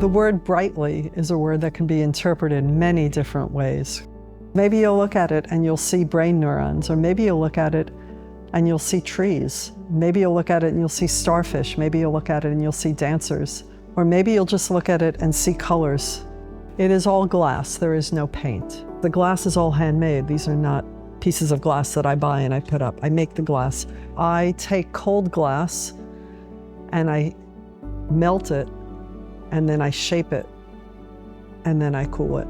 The word brightly is a word that can be interpreted many different ways. Maybe you'll look at it and you'll see brain neurons, or maybe you'll look at it and you'll see trees. Maybe you'll look at it and you'll see starfish. Maybe you'll look at it and you'll see dancers. Or maybe you'll just look at it and see colors. It is all glass, there is no paint. The glass is all handmade. These are not pieces of glass that I buy and I put up. I make the glass. I take cold glass and I melt it, and then I shape it, and then I cool it.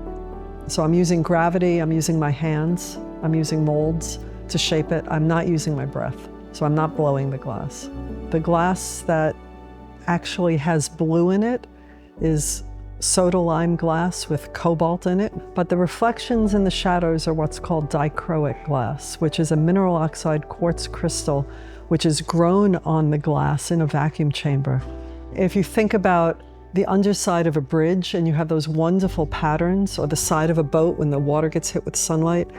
So I'm using gravity, I'm using my hands, I'm using molds to shape it. I'm not using my breath, so I'm not blowing the glass. The glass that actually has blue in it is soda lime glass with cobalt in it, but the reflections and the shadows are what's called dichroic glass, which is a mineral oxide quartz crystal which is grown on the glass in a vacuum chamber. If you think about the underside of a bridge and you have those wonderful patterns, or the side of a boat when the water gets hit with sunlight,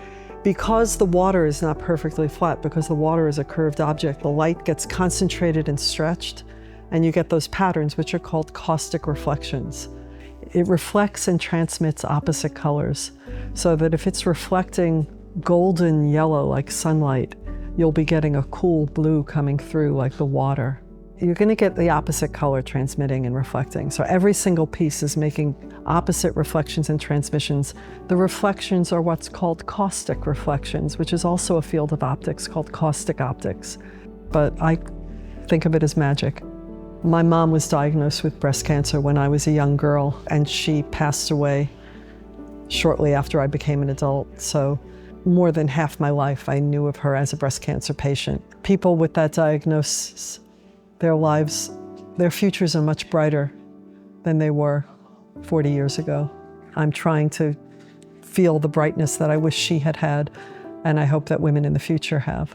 because the water is not perfectly flat, because the water is a curved object, the light gets concentrated and stretched, and you get those patterns which are called caustic reflections. It reflects and transmits opposite colors, so that if it's reflecting golden yellow like sunlight, you'll be getting a cool blue coming through like the water. You're going to get the opposite color transmitting and reflecting. So every single piece is making opposite reflections and transmissions. The reflections are what's called caustic reflections, which is also a field of optics called caustic optics. But I think of it as magic. My mom was diagnosed with breast cancer when I was a young girl, and she passed away shortly after I became an adult. So more than half my life I knew of her as a breast cancer patient. People with that diagnosis, their lives, their futures are much brighter than they were 40 years ago. I'm trying to feel the brightness that I wish she had had, and I hope that women in the future have.